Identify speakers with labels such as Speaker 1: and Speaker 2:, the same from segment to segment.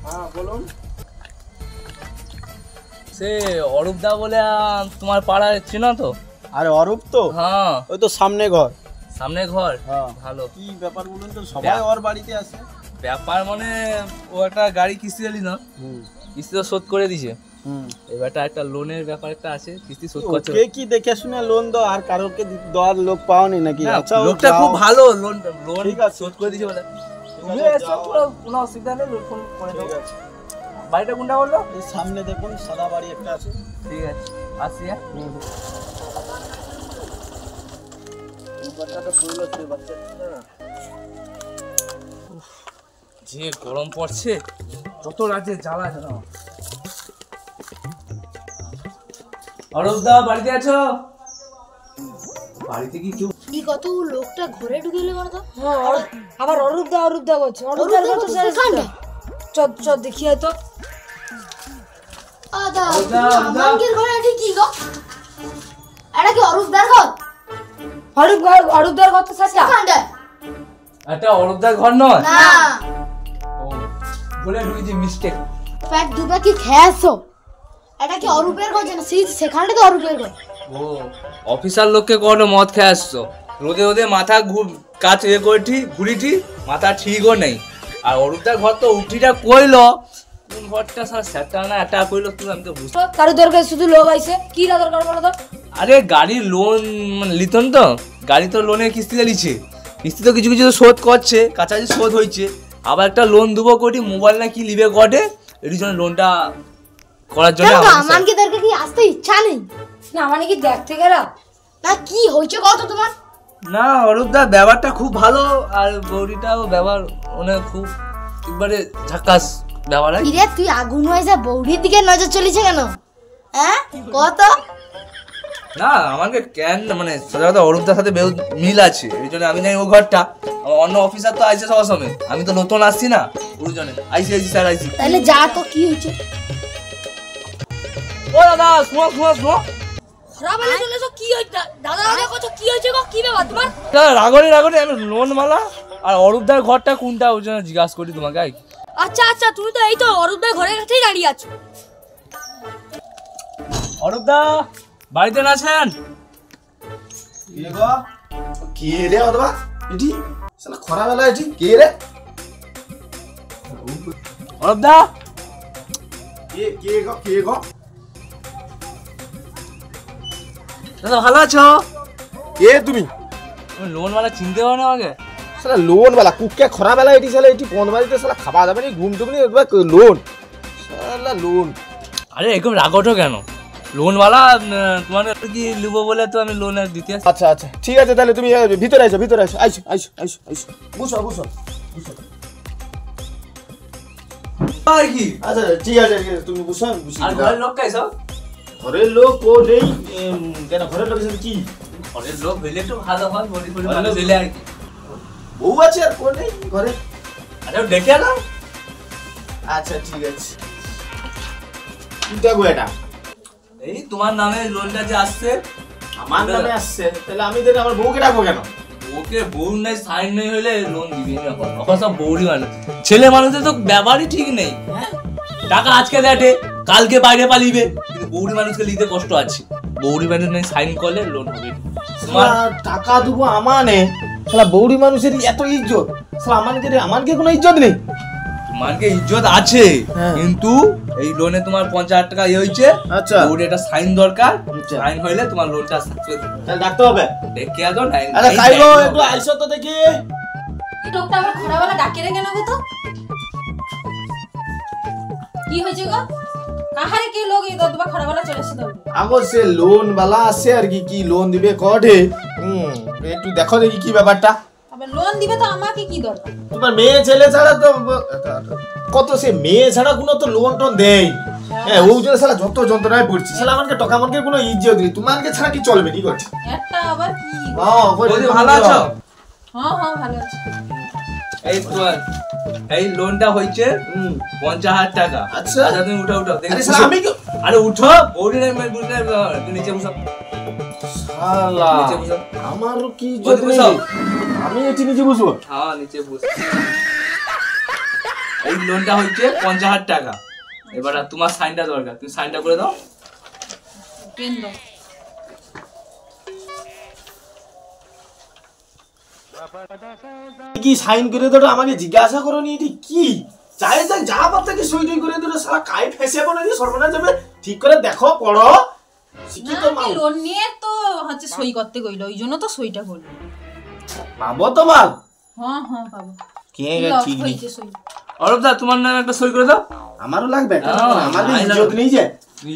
Speaker 1: হ্যাঁ বলুন।
Speaker 2: সে অরূপ দা বলে তোমার পাড়ায় চেনো তো?
Speaker 1: আরে অরূপ তো?
Speaker 2: হ্যাঁ
Speaker 1: ওই তো সামনে ঘর।
Speaker 2: সামনে ঘর?
Speaker 1: হ্যাঁ।
Speaker 2: ভালো।
Speaker 1: কি ব্যাপার বলুন তো, সবাই ওর বাড়িতে আসে।
Speaker 2: ব্যাপার মানে ও একটা গাড়ি কিস্তি দিলি না, কিস্তি তো শোধ করে দিছে। এবারটা একটা লোনের ব্যাপার একটা আছে, কিস্তি শোধ করছে।
Speaker 1: কে কি দেখে শুনে লোন দাও, আর কারোকে দেওয়ার লোক পাওনি নাকি?
Speaker 2: আচ্ছা লোকটা খুব ভালো, লোন শোধ করে দিছে বলে। তুমি এসো, কোনো অসুবিধা নেই, ফোন করে দাও। বাড়িটা কোনটা বললো?
Speaker 1: এই সামনে দেখুন সাদা বাড়ি একটা আছে।
Speaker 2: ঠিক আছে আসি। হ্যাঁ যে গরম পড়ছে, যত রাজ্যে জ্বালা জানো। অরূপ দা বাড়িতে আছো? বাড়িতে কি কেউ?
Speaker 3: কি কত লোকটা ঘরে ঢুকে গেল বলো তো?
Speaker 4: হ্যাঁ আবার অরূপ দা করছে। অরূপ দা চল দেখি হয়তো।
Speaker 3: আমাদের ঘরে আছে কি গো? এটা কি অরূপ দার ঘর?
Speaker 4: অরূপ দার ঘর তো সাথে
Speaker 2: এটা অরূপ দার ঘর নয়
Speaker 3: না,
Speaker 2: ও বলে ঢুকেছি, মিস্টেক।
Speaker 3: পেট দুবে কি খেয়েছো? এটা কি অরূপের ঘর? জানো সেখানে তো অরূপের ঘর।
Speaker 2: ও অফিসার লোককে কোনো মদ খেয়ে আসছো, রোদে রোদে মাথা কাজ এ করেছি, ঘুরিটি মাথা ঠিকও নেই। আর অরূপদার ঘর তো উঠিটা কইলো, কোন ঘরটা স্যার সেটা না এটা কইলো, তুই আমি তো বুঝতে।
Speaker 4: কারো দরকার শুধু লোক আইছে, কি দরকার বলো তো?
Speaker 2: আরে গাড়ির লোন মানে লিতন তো, গাড়ি তো লোনের কিস্তি দিচ্ছে, কিস্তি তো কিছু কিছু শোধ করছে, কাছাকাছি শোধ হয়েছে। আবার একটা লোন দেবো কোটি, মোবাইল না কি লিবে গটে, এর জন্য লোনটা করার জন্য।
Speaker 3: আমাকে দরকার কি আসতে ইচ্ছা নেই
Speaker 4: না, মানে কি দেখতে গেলাম
Speaker 3: না কি হয়েছে কত তোমার?
Speaker 2: না অরূপদার ব্যবহারটা খুব ভালো, আর বৌরিটাও ব্যবহার মানে খুব একবারে ঝাকাস ব্যবহার।
Speaker 3: কিরে তুই আগুন হয়ে যা, বৌরির দিকে নজর চলেছে কেন? হ্যাঁ কত?
Speaker 2: না আমাকে কেন মানে সোজা কথা, অরূপদার সাথে মিল আছে, এই জন্য আমি জানি ও ঘরটা। অন্য অফিসার তো আইসে সবার সময়, আমি তো নতুন আসছি না, ওই জন্য আইসি স্যার আইসি।
Speaker 3: তাহলে যা তো কি হয়েছে?
Speaker 2: ও দাদা শোনো শোনো শোনো,
Speaker 4: খরাবালে চলেছো, কি হইছে দাদা? দেখো কি হয়েছে গো, কি ব্যাপার তোমার?
Speaker 2: রাগনি আমি লোন মালা আর অরূপদার ঘরটা কোনটা, ওই জন্য জিজ্ঞাসা করি তোমাকে।
Speaker 4: আচ্ছা তুমি তো এই তো অরূপ দার ঘরের কাছেই দাঁড়িয়ে আছো।
Speaker 2: অরূপদা বাড়িতে আছেন?
Speaker 1: কে রে অথবা এটি শালা খরা বেলা এটি কে রে?
Speaker 2: অরূপদা
Speaker 1: কে গো?
Speaker 2: দাদা ভালো আছো?
Speaker 1: কে তুমি?
Speaker 2: লোন মালা চিনতে পারো না আমাকে?
Speaker 1: শালা লোন वाला কুককে খরা বেলা এটি শালা এটি কোন বাড়িতে শালা খাওয়া যাবে না, ঘুম টুম নেই, লোন শালা লোন।
Speaker 2: আরে এরকম রাগটো কেন? লোনওয়ালা তোমার কি লিবো বলে তো আমি লোন দিতে আসি।
Speaker 1: আচ্ছা ঠিক আছে, তাহলে তুমি ভিতরে আইসো বুঝো
Speaker 2: আর কি?
Speaker 1: আচ্ছা ঠিক আছে তুমি বুঝো।
Speaker 2: আর ঘরের লোক কাই সব?
Speaker 1: ঘরের লোক ও নেই কেন? ঘরের লোক কি?
Speaker 2: ঘরের লোক হইলে একটু ভালো হয়, বডি ফডি ভালো হইলে আর কি।
Speaker 1: বউ আছে আর কোন নেই ঘরে?
Speaker 2: আরে দেখে না।
Speaker 1: আচ্ছা ঠিক আছে, কিটা গো এটা?
Speaker 2: এই তোমার নামে লোনটা যে আসছে,
Speaker 1: আমার নামে আসছে, তাহলে আমি দেন আমার বউকে ডাকবো কেন?
Speaker 2: ওকে বউ নাই সাইন নেই হলে লোন দিবি না। এখন সব বউরি মানুষ, ছেলে মানুষের তো ব্যবহারই ঠিক নেই। টাকা আজকে দেখে কালকে বাইরে পালিবে, কিন্তু বউরি মানুষকে নিতে কষ্ট আছে। বউরি মানুষ নেই সাইন করলে লোন হবে।
Speaker 1: তোমার টাকা দেবো আমানে, শালা বউরি মানুষের এত ইজ্জত, শালা আমানকে কোনো ইজ্জত নেই।
Speaker 2: তোমাকে ইজ্জত আছে, কিন্তু এই লোনে তোমার 50,000 টাকা হয়েছে।
Speaker 1: আচ্ছা
Speaker 2: বউরি একটা সাইন দরকার, সাইন হইলে তোমার লোনটা
Speaker 1: তাহলে ডাকতে হবে।
Speaker 2: দেখে আদো নাই।
Speaker 1: আরে খাইবো একটু আইসো তো দেখি।
Speaker 4: এই লোকটা আবার খরাবালে ডাকে রে কেন গো? তো কি হয়েছে গো? কাহারে কি লোক এই দবা খরাবালে চলে এসে দাও?
Speaker 1: আগো সে লোন वाला আছে আর কি লোন দিবে কটে। একটু দেখো দেখি কি ব্যাপারটা।
Speaker 4: আবে লোন দিবে তো আমাকে কি দরকার?
Speaker 1: তোমার মেয়ে ছেলে ছাড়া তো কত, সে মেয়ে ছাড়া কোনো তো লোন টোন দেয়। হ্যাঁ ওই জন্য শালা যত যন্ত্রণায় পড়ছি, শালা আমাকে টাকা আমাকে কোনো ইজ্জত নেই। তোমাকে ছাড়া কি চলবে? কি করছে?
Speaker 4: একটা আবার কি?
Speaker 2: ভালো আছো?
Speaker 4: হ্যাঁ ভালো আছি।
Speaker 2: এই তোমার এই লোনটা হইছে 50,000 টাকা।
Speaker 1: আচ্ছা
Speaker 2: তুমি উঠো
Speaker 1: আরে শালা আমি কি?
Speaker 2: আরে উঠো, বউরি নাই মানে বুঝলে নিচে বসো।
Speaker 1: শালা
Speaker 2: নিচে বসো।
Speaker 1: আমারও কি ইজ্জত নেই, আমি এটি নিচে বসবো?
Speaker 2: হ্যাঁ নিচে বসো। এই লোনটা হচ্ছে 50,000 টাকা। এবার আর তোমার সাইনটা দরকার, তুমি সাইনটা করে দাও।
Speaker 5: পেন দাও।
Speaker 1: কি সাইন করে দিল আমাকে জিজ্ঞাসা করো নি এটি কি চাই যাক যা পারতে কি সই টই করে দিল সারা কাই ফেসে বলে দিয়ে সর্বনাশ যাবে ঠিক করে দেখো পড়ো শিক্ষিত
Speaker 5: না,
Speaker 1: মা
Speaker 5: লোন নিয়ে তো হচ্ছে সই করতে গইলো, ওই জন্য তো সইটা করলো।
Speaker 1: পাবো তোমার
Speaker 5: হ্যাঁ হ্যাঁ পাবো।
Speaker 1: কে
Speaker 5: লস
Speaker 1: ঠিক নেই
Speaker 5: হয়েছে সই।
Speaker 2: অরূপ দা তোমার নামে একটা সই করে দাও।
Speaker 1: আমারও লাগবে
Speaker 2: হ্যাঁ,
Speaker 1: আমাদের
Speaker 2: নাই
Speaker 1: ইজ্জত নেই যে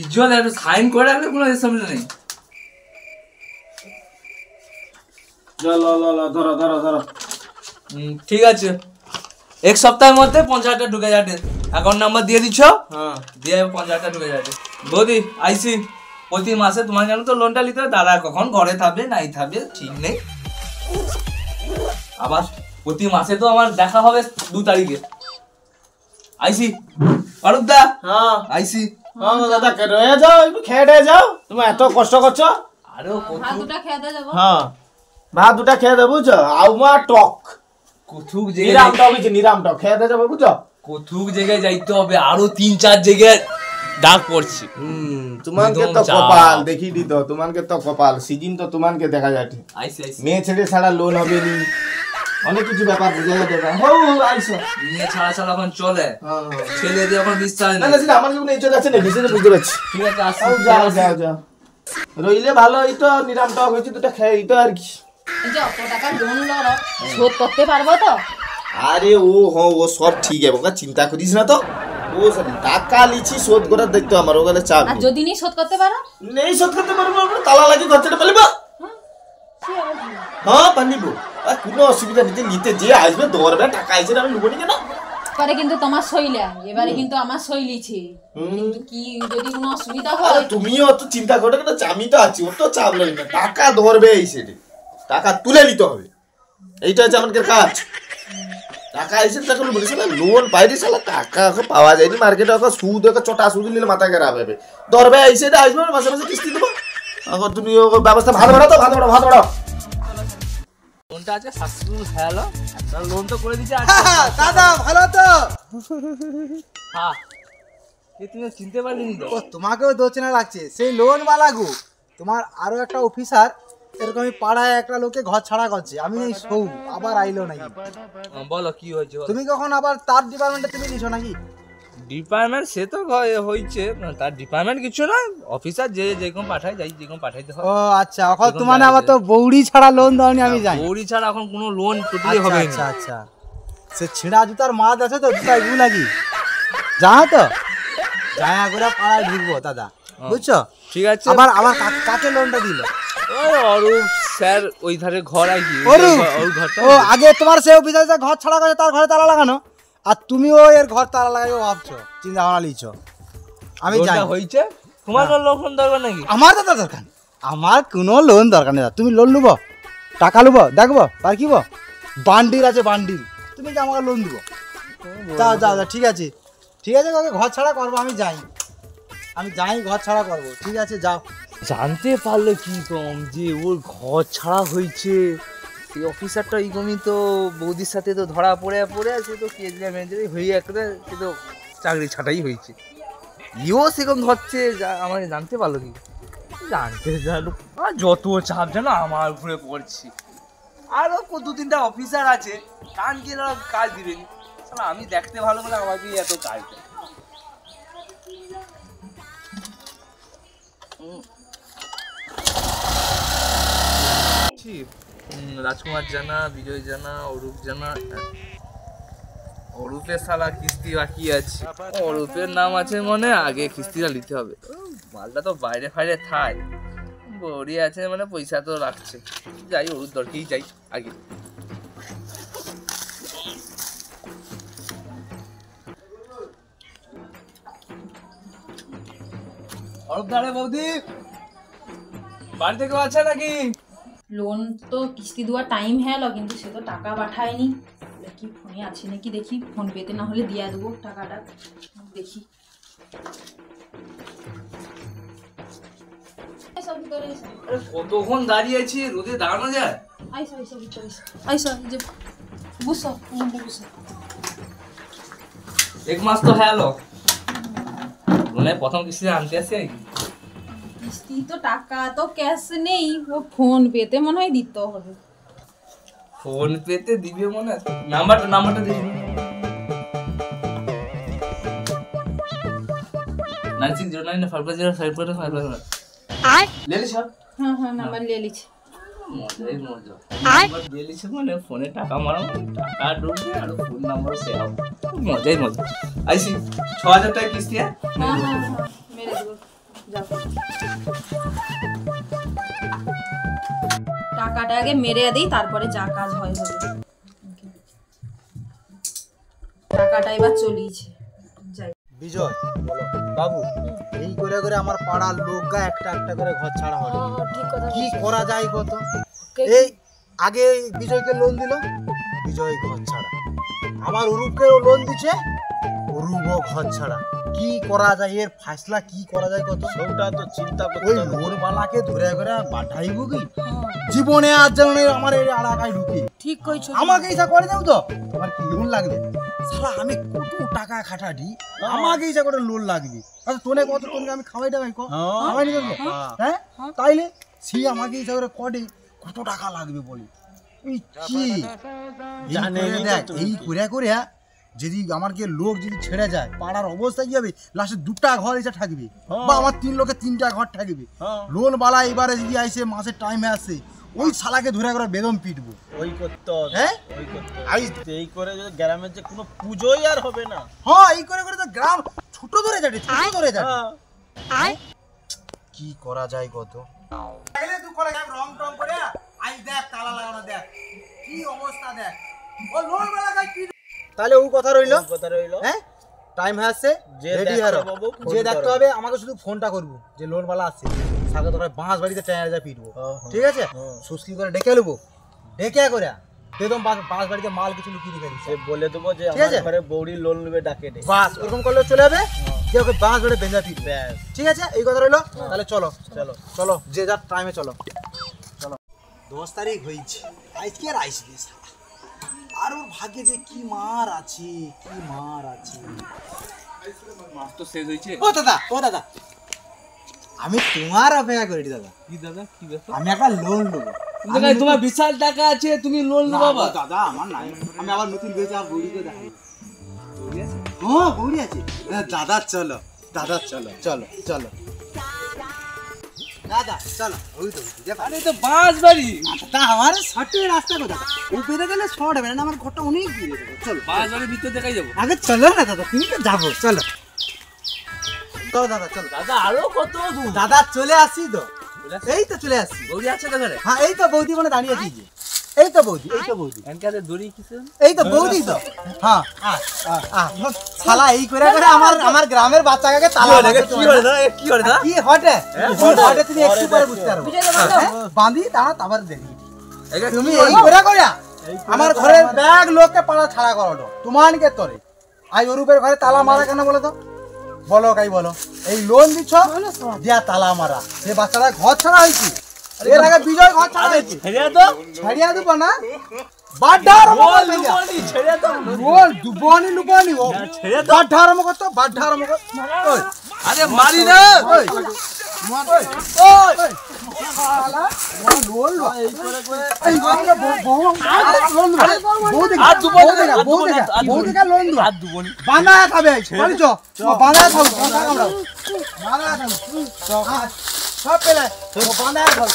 Speaker 2: ইজ্জত একটা সাইন করে রাখলে কোনো সমস্যা নেই।
Speaker 1: চলো ধরো ধরো ধরো
Speaker 2: ঠিক আছে, এক সপ্তাহের মধ্যে 50,000 টাকা ঢুকে যাবে। অ্যাকাউন্ট নাম্বার দিয়ে দিচ্ছ,
Speaker 1: হ্যাঁ
Speaker 2: দিয়ে 50,000 টাকা ঢুকে যাবে। বৌদি আইসি প্রতি মাসে তোমার কেন তো লোনটা নিতে হবে, দাদা কখন ঘরে থাকবে নাই থাকবে ঠিক নেই। আবার প্রতি মাসে তো আমার দেখা হবে 2 তারিখে। আইসি অরূপ দা,
Speaker 1: হ্যাঁ
Speaker 2: আইসি।
Speaker 1: হ্যাঁ দাদা রয়ে যাও একটু খেয়ে টেয়ে যাও তুমি এত কষ্ট করছো
Speaker 2: আরো
Speaker 5: ভাত দুটা খেয়ে দিয়ে যাবো।
Speaker 1: হ্যাঁ ভাত দুটা খেয়ে দেবো বুঝছো আউমা টক
Speaker 2: কোথুক
Speaker 1: নিরাম
Speaker 2: জায়গায়
Speaker 1: টক হয়েছে নিরাম টক খেয়ে দিয়ে যাবো বুঝছো
Speaker 2: কোথুক জায়গায় যাইতে হবে, আরো 3-4 জায়গায় ডাক পড়ছি।
Speaker 1: তোমাকে
Speaker 2: একদম
Speaker 1: তো
Speaker 2: চাপ।
Speaker 1: কপাল দেখি দিত তোমাকে তো কপাল সিজন তো তোমাকে দেখা যাচ্ছে
Speaker 2: আইসি আইসি
Speaker 1: মেয়ে ছেড়ে ছাড়া লোন হবে নি অনেক কিছু ব্যাপার বোঝা যাবে না হো আইসো
Speaker 2: নিয়ে ছাড়া ছাড়া এখন চলে,
Speaker 1: হ্যাঁ
Speaker 2: ছেলে দিয়ে এখন বিশ্বাস
Speaker 1: না
Speaker 2: নেই।
Speaker 1: না সেটা আমার জীবনে ইজ্জত আছে না বিশেষ বুঝতে পারছি
Speaker 2: ঠিক আছে আসি।
Speaker 1: যাও যাও যাও রইলে ভালো এই তো নিরাম টক হয়েছে দুটা খেয়ে এই তো আর কি
Speaker 5: এই যে অত টাকা লোন লড়ো, শোধ করতে পারবো তো?
Speaker 1: আরে ও সব ঠিক আছে ওকে চিন্তা করিস না তো ও সব টাকা লিছি শোধ করার দেখতো আমার ওখানে চাপ
Speaker 5: আর
Speaker 1: নেই।
Speaker 5: যদি নি শোধ করতে পারো?
Speaker 1: নেই শোধ করতে পারবো না, তালা লাগি খরচাটা পালিবা
Speaker 5: সে আবার কি?
Speaker 1: হ্যাঁ পালিব আর কোনো অসুবিধা নিতে নিতে যে আসবে ধরবে টাকা আইছে আমি নেবো নি কেন
Speaker 5: পরে কিন্তু তোমার সইলা, এবারে কিন্তু আমার সই লিছে। কিন্তু কি যদি কোনো অসুবিধা
Speaker 1: আরে
Speaker 5: হয়?
Speaker 1: তুমিও অত চিন্তা করো কেন আমি তো আছি ওর তো চাপ লাগবে না টাকা ধরবে এই সেটি টাকা তুলে নিতে হবে এইটা হচ্ছে আমাদের কাজ টাকা এসে টাকা বলেছে না লোন পাইনি সালা টাকা এখন পাওয়া যায়নি মার্কেটে এখন সুদ ওকে চটা সুদ নিলে মাথা খারাপ হবে ধরবে এই সেটা আসবে মাসে মাসে কিস্তি দেবো এখন তুমি ও ব্যবস্থা ভালো বাড়াও তো ভালো বাড়াও
Speaker 2: লোনটা আজকে সাকসেসফুল হলো, একটা লোন তো করে দিয়েছে।
Speaker 6: দাদা ভালো তো?
Speaker 2: হ্যাঁ এ তুমি চিনতে পারলিনি তো?
Speaker 6: ও তোমাকেও দোচনা লাগছে সেই লোন বালা গো। তোমার আরো একটা অফিসার এরকমই পাড়ায় একটা লোকে ঘর ছাড়া করছে, আমি এই সৌ আবার আইলো নাকি।
Speaker 2: বলো কি হয়েছে বলো।
Speaker 6: তুমি কখন আবার তার ডিপার্টমেন্টে তুমি দিছো নাকি?
Speaker 2: ডিপার্টমেন্ট সে তো হয়েছে, তার ডিপার্টমেন্ট কিছু না, অফিসার যে যেরকম পাঠায় যাই যেরকম পাঠাইতে হয়।
Speaker 6: ও আচ্ছা এখন তোমার আবার তো বৌড়ি ছাড়া লোন দাওনি আমি জানি।
Speaker 2: বৌড়ি ছাড়া এখন কোনো লোন টোটালি
Speaker 6: আচ্ছা
Speaker 2: হবে
Speaker 6: আচ্ছা
Speaker 2: না।
Speaker 6: আচ্ছা সে ছিঁড়া জুতার মাদ আছে তো জুতা এগুলো নাকি জানো তো জায়া করে পাড়ায় ঢুকবো দাদা বুঝছো?
Speaker 2: ঠিক আছে,
Speaker 6: আবার আবার কাকে লোনটা দিল?
Speaker 2: ওই অরূপ স্যার ওই ধারে ঘর আর কি,
Speaker 6: অরূপ?
Speaker 2: ওই ঘরটা
Speaker 6: ও আগে তোমার সে অফিসার ঘর ছাড়া করে তার ঘরে তালা লাগানো আর তুমিও এর ঘর তালা লাগাইও ভাবছো চিন্তা ভাবনা লিছো আমি
Speaker 2: লোনটা
Speaker 6: জানি।
Speaker 2: হয়েছে, তোমার কোনো লোন দরকার নাকি?
Speaker 6: আমার দাদা দরকার নেই, আমার কোনো লোন দরকার নেই দাদা। তুমি লোন লুবো টাকা লুবো দেখবো পারকিব বান্ডিল আছে বান্ডিল তুমি কি আমাকে লোন দিব? যাও যাও যাও ঠিক আছে ঠিক আছে কাকে ঘর ছাড়া করবো আমি যাই ঘর ছাড়া করবো ঠিক আছে যাও।
Speaker 2: জানতে পারলে কি কম যে ওর ঘর ছাড়া হয়েছে, সেই অফিসারটা এইরকমই তো বৌদির সাথে তো ধরা পড়ে সে তো কেজরিয়া ম্যানেজারই হয়ে একটা সে তো চাকরি ছাটাই হয়েছে, ইও সেরকম ধরছে আমাকে জানতে পারলো কি? জানতে জানো আর যত চাপ জানো আমার উপরে পড়ছি, আরও 2-3টা অফিসার আছে কানকে কাজ দিবেনি, আমি দেখতে ভালো বলে আমাকে এত কাজ দেয়। রাজকুমার জানা, বিজয় জানা, অরূপ জানা, অরূপের শালা কিস্তি বাকি আছে, অরূপের নাম আছে মনে আগে কিস্তিটা নিতে হবে, মালটা তো বাইরে ফাইরে থাই বড়ি আছে মানে পয়সা তো রাখছে, যাই অরূপ দরকেই যাই আগে। অরূপ দাঁড়ে বৌদি বাড়ি থেকে আছে নাকি?
Speaker 5: লোন তো কিস্তি দেওয়ার টাইম হলো কিন্তু সে তো টাকা পাঠায়নি, দেখি ফোনে আছে নাকি, দেখি ফোন পেতে না হলে দিয়ে দেবো টাকাটা, দেখি। এসো ভিতরে এসো।
Speaker 2: আরে কতক্ষণ দাঁড়িয়েছি, রোদে দাঁড়ানো যায়?
Speaker 5: আইসো আইসো ভিতরে এসো, আইসো এই যে বুঝছো বুঝছো।
Speaker 2: এক মাস তো হয়ে গেল মনে প্রথম কিস্তি আনতে আসি
Speaker 5: কিস্তি তো টাকা তো ক্যাশ নেই, ও ফোন পেতে মনে হয় দিতে হবে।
Speaker 2: ফোন পেতে দিবে মনে আছে, নাম্বারটা দিবি 9609550555 ले ली सर।
Speaker 5: হ্যাঁ হ্যাঁ নাম্বার নিয়ে লিছি।
Speaker 2: মজাই মজা নাম্বার দিয়ে লিছে মানে ফোনে টাকা মারা টাকা ঢুকবে আর ফোন নাম্বার সেভ মজাই মজা আইসি 6000 টাকা কিস্তি
Speaker 5: হ্যাঁ হ্যাঁ হ্যাঁ মেরে দেবো যাও। টাকাটা আগে মেরে দিই, তারপরে যা কাজ হয় হবে। টাকাটা এবার চলিয়েছে যাই।
Speaker 6: বিজয় বাবু এই করে করে আমার পাড়ার লোকগা একটা একটা করে ঘর ছাড়া হবে,
Speaker 4: ঠিক কথা
Speaker 6: কি করা যায় কত? এই আগে বিজয়কে লোন দিল, বিজয় ঘর ছাড়া, আমার অরূপকেও লোন দিচ্ছে, অরূপও ঘর ছাড়া। কি করা যায়, এর ফাইসলা কি করা যায় কত?
Speaker 1: ওটা তো চিন্তা
Speaker 6: ওই
Speaker 1: করতে হবে।
Speaker 6: লোনওয়ালাকে ধরে করে বাটাইব কি জীবনে আর যেন আমার এই এলাকায় ঢুকি
Speaker 4: ঠিক কইছো।
Speaker 6: আমাকে ইচ্ছা করে দাও তো, আমার কি লোন লাগবে? সালা আমি কত টাকা খাটাটি, আমাকে ইচ্ছা করে লোন লাগবে। আচ্ছা তোনে কত, তোকে আমি খাওয়াই টাকাই খাওয়াই নি তোকে, হ্যাঁ তাইলে সে আমাকে ইচ্ছা করে কটে কত টাকা লাগবে বলি। এই কি জানে দেখ, এই করে করে যদি আমার কে লোক যদি ছেড়ে যায় পাড়ার অবস্থা কি হবে? লাস্টে 2টা ঘর এসে থাকবে বা আমার 3 লোকে 3টা ঘর থাকবে। লোন বালা এবারে যদি আইসে মাসের টাইমে আসে, ওই শালাকে ধরে করে বেদম পিটবো।
Speaker 1: ওই করতে হবে,
Speaker 6: হ্যাঁ
Speaker 1: ওই করতে হবে। এই করে যদি গ্রামের যে কোনো পুজোই আর হবে না।
Speaker 6: হ্যাঁ এই করে করে তো গ্রাম ছোট ধরে যাবে, ছোট ধরে যাবে। কি করা যায় কত? তুই করে রং টং করে আই দেখ তালা লাগানো, দেখ কি অবস্থা, দেখ ও লোন বেলা গায় কি। তাহলে ও কথা রইলো,
Speaker 1: কথা রইলো।
Speaker 6: হ্যাঁ টাইম হয়ে আসছে,
Speaker 1: যে
Speaker 6: রেডি
Speaker 1: দেখতে
Speaker 6: হারো,
Speaker 1: পাবো, ফোন
Speaker 6: যে দেখতে
Speaker 1: করো।
Speaker 6: হবে আমাকে শুধু ফোনটা করবো যে লোন বালা আসছে, সাথে তোরা বাঁশ বাড়িতে টায়ার যা পিটবো, ঠিক আছে? সুস্কি করে ডেকে নেবো, ডেকে করে একদম বাঁশ বাড়িতে মাল কিছু লুকিয়ে রেখে দিচ্ছে,
Speaker 1: সে বলে দেবো যে
Speaker 6: ঠিক আছে?
Speaker 1: আমার ঘরে বৌড়ি লোন নেবে, ডাকে দে।
Speaker 6: বাস ওরকম করলে চলে যাবে, যে ওকে বাঁশ ধরে বেঁধে পিটবে, ঠিক আছে? এই কথা রইলো। তাহলে চলো চলো চলো, যে যার টাইমে চলো চলো। 10 তারিখ হয়েছে, আজকে আর আইসবে আর ওর ভাগ্যে যে কি মার আছে, কি মার আছে।
Speaker 2: মাস তো শেষ হয়েছে।
Speaker 6: ও দাদা, ও দাদা, আমি তোমার অপেক্ষা করি দাদা।
Speaker 2: কি দাদা কি ব্যাপার?
Speaker 6: আমি একটা লোন নেবো।
Speaker 2: তোমার বিশাল টাকা আছে, তুমি লোন
Speaker 6: না,
Speaker 2: নেবো বাবা?
Speaker 6: দাদা আমার নাই, আমি আবার নতুন বেঁচে আর বৌড়িকে দেখাবো। হ্যাঁ বৌড়ি আছে দাদা, চলো দাদা, চলো চলো চলো দাদা চলো। ওই তো
Speaker 2: আরে তো বাস বাড়ি,
Speaker 6: তা আমার শর্টে রাস্তা কোথায়? ও পেরে গেলে শর্ট হবে না, আমার ঘরটা অনেক দূরে। চলো
Speaker 2: বাস বাড়ির ভিতর দেখাই যাবো।
Speaker 6: আগে চলো না দাদা, তুমি তো যাবো, চলো চলো দাদা চলো।
Speaker 2: দাদা আরো কত দূর?
Speaker 6: দাদা চলে আসছি তো, এই তো চলে আসছি।
Speaker 2: গৌরী আছে তো ঘরে?
Speaker 6: হ্যাঁ এই তো বৌদি মানে দাঁড়িয়ে আছি যে, এই তো বৌদি, এই তো বৌদি,
Speaker 2: এনকাতে দড়ি কিছু
Speaker 6: এই তো বৌদি তো। হ্যাঁ শালা এই করে করে আমার গ্রামের বাচ্চাকে তালা মারতে
Speaker 2: কি হলো না? কি হলো না?
Speaker 6: কি হটে হটে তুমি একটু পরে বুঝতে পারবে। বাঁধি দাঁড়া তারপর দেখি তুমি এই করে করে আমার ঘরের ব্যাগ লোককে পাড়া ছাড়া করো তোমানকে তোরে। আই অরূপের ঘরে তালা মারা কেন বলো তো? বলো কাই বলো, এই লোন দিচ্ছ দিয়া তালা মারা, সে বাচ্চাটা ঘর ছাড়া হয়েছি। এর আগে বিজয় ঘর ছাড়া হয়েছি,
Speaker 2: ছেড়ে তো
Speaker 6: ছাড়িয়া দেবো না বাড্ডার
Speaker 2: বল লুবনি, ছেড়ে তো
Speaker 6: বল দুবনি লুবনি ও
Speaker 2: ছেড়ে তো।
Speaker 6: বাড্ডার মতো তো বাড্ডার মতো। ওই
Speaker 2: আরে মারি না।
Speaker 6: ওই ওই ওই শালা লোন লো এই করে করে এই করে বউ লোন লো বউ দেখা
Speaker 2: আর দুবনি,
Speaker 6: বউ দেখা বউ দেখা লোন লো
Speaker 2: আর দুবনি
Speaker 6: বাঁধা খাবে চল চ বাঁধা খাও বাঁধা খাও বাঁধা খাও সব পেলে বাঁধা খাও।